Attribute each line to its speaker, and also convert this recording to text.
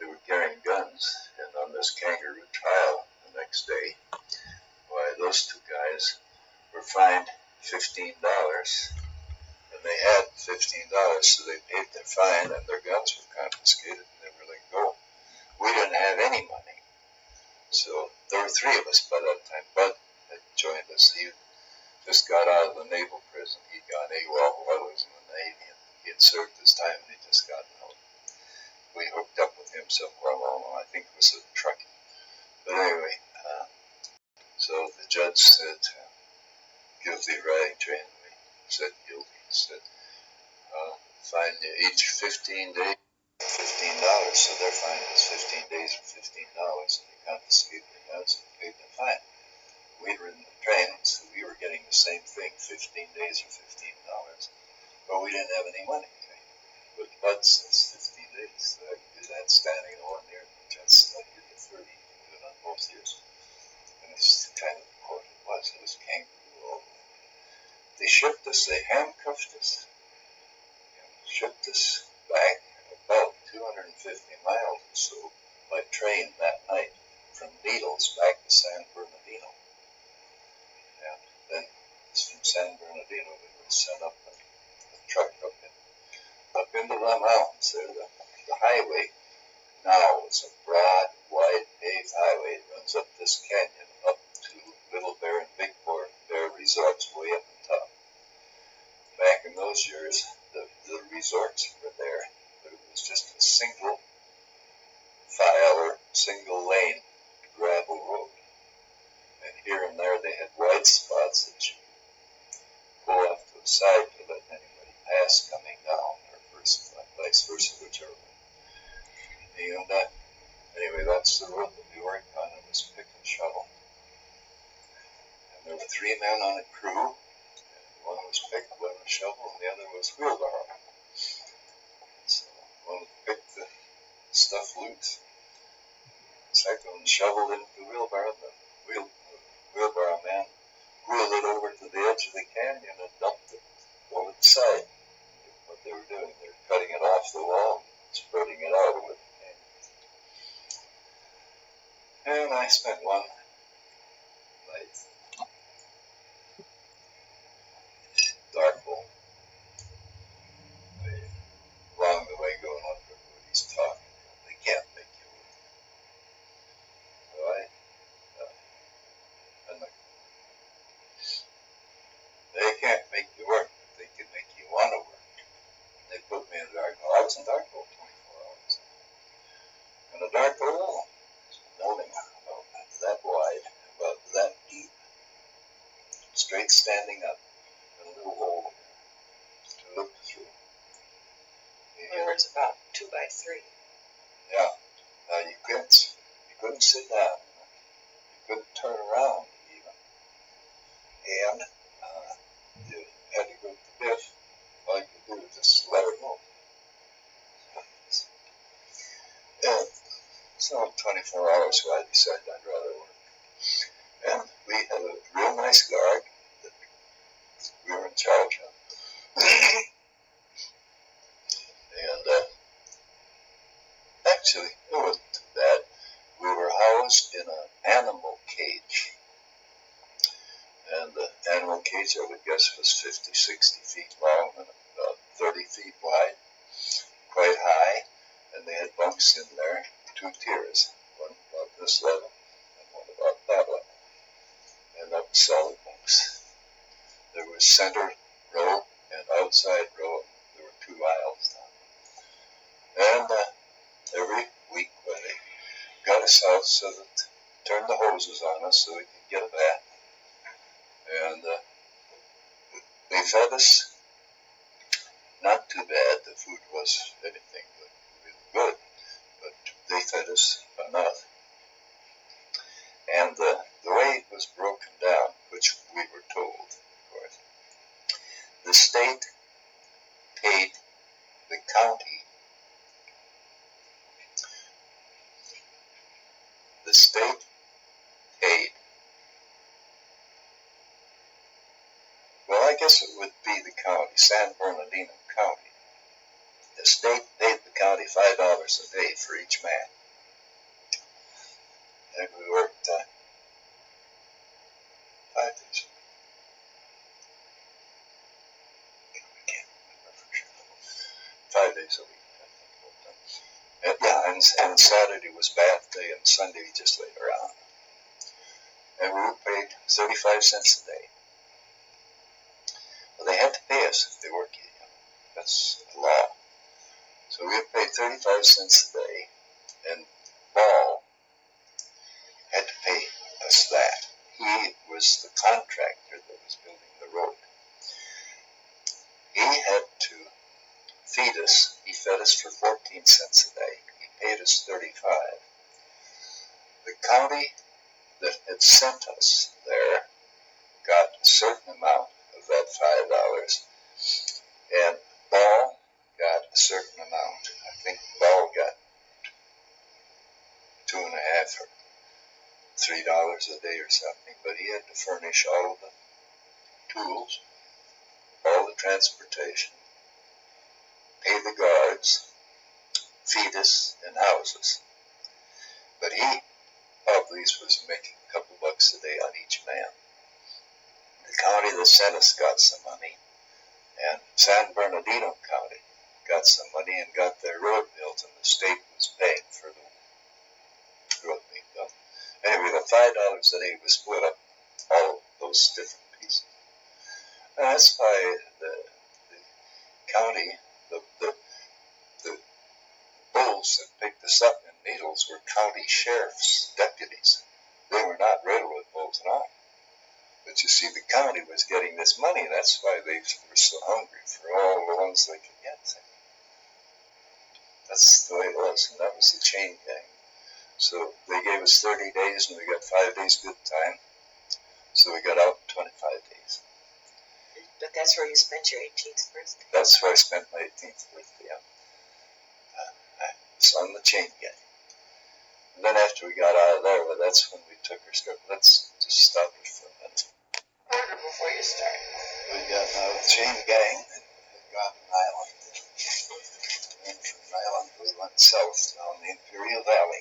Speaker 1: they were carrying guns, and on this kangaroo trial the next day, why, those two guys were fined $15, and they had $15, so they paid their fine, and their guns were confiscated, and they were let go. We didn't have any money, so there were three of us by that time. Bud had joined us. He just got out of the naval prison. He'd gone AWOL while he was in the Navy, and he had served his time, and he'd just gotten out. We hooked up with him somewhere along. I think it was a trucking. But anyway, so the judge said, guilty of riding train. We said guilty. He said, fine you each 15 days, $15. So their fine was 15 days for $15, and they confiscated their guns and paid the fine. We'd ridden the train, so we were getting the same thing, 15 days for $15. But we didn't have any money. But Bud says 15 days. So I can do that standing on there. The judge said, I'll give you 30. You can do it on both years. And it's kind of the court it was. It was kangaroo. They shipped us, they handcuffed us, and shipped us back about 250 miles or so by train that night from Needles back to San Bernardino. And then from San Bernardino, we were sent up a truck up into the mountains there. The highway now is a broad, wide, paved highway. It runs up this canyon up to Little Bear and Big Bear resorts way up on top. Back in those years, the resorts were there, but it was just a single file or single lane gravel road. And here and there they had wide spots that you pull off to the side to let anybody pass coming down, or vice versa, whichever way. And anyway, that's the road that we worked on. It was pick and shovel. And there were three men on the crew. One was pick, one was shovel, and the other was wheelbarrow. So one picked the stuff loose. The second one shoveled into the wheelbarrow, and the wheelbarrow man wheeled it over to the edge of the canyon and dumped it over the side. What they were doing, they were cutting it off the wall and spreading it out over the canyon. And I spent one night, dark hole, along the way going on what he's talking. They can't make you work. Right? They can't make you work, but they can make you want to work. They put me in a dark hole. I was in dark hole 24 hours. And a dark hole is a building about that wide, about that deep, straight standing up, and a little hole to look through.
Speaker 2: Well, it's about 2 by 3.
Speaker 1: Yeah. Now you couldn't sit down. You couldn't turn around even. And you had to go to the biff. All you could do was just let her go. And so 24 hours, so I decided I'd rather work. And we had a real nice guard that we were in charge of. And actually, it wasn't too bad. We were housed in an animal cage. And the animal cage, I would guess, was 50, 60 feet long and about 30 feet wide, quite high. And they had bunks in there, 2 tiers, one about this level and one about that level. And that was solid bunks. There was center row and outside row. There were 2 aisles down. And every week when they got us out, so that turned the hoses on us so we could get a bath. And they fed us not too bad. The food was anything but really good, but they fed us enough. And the way it was broken down, which we were told, of course, the state paid the county. The state paid. Well, I guess it would be the county, San Bernardino County. The state paid the county $25 a day for each man. And we worked 5 days. I can't remember for sure. 5 days a week, I think. And, yeah, and Saturday was bath day, and Sunday we just laid around. And we were paid 35 cents a day. Well, they had to pay us if they worked you. That's the law. So we were paid 35 cents a day, and Ball had to pay us that. He was the contractor that was building the road. He had to feed us. He fed us for 14 cents a day. He paid us 35. The county that had sent us there got a certain amount of that $5, and Ball got a certain amount. I think Ball got $2.50 or $3 a day or something, but he had to furnish all of the tools, all the transportation, pay the guards, feed us, and house us. But he probably was making a couple bucks a day on each man. The county that sent us got some money, and San Bernardino County got some money and got their road built, and the state was paying for the road being built. Anyway, the $5 a day was split up all of those different pieces. And that's why the county, the bulls that picked us up in Needles were county sheriff's deputies. They were not railroad bulls at all. But you see, the county was getting this money, and that's why they were so hungry for all the ones they could get. That's the way it was, and that was the chain gang. So they gave us 30 days, and we got 5 days good time. So we got out in 25 days.
Speaker 2: But that's where you spent your 18th birthday.
Speaker 1: That's where I spent my 18th birthday. I was on the chain gang. And then after we got out of there, well, that's when we took our step. Let's just stop it for a minute.
Speaker 2: Before you start.
Speaker 1: We got out of the chain gang and got an island. And from an island we went south down the Imperial Valley.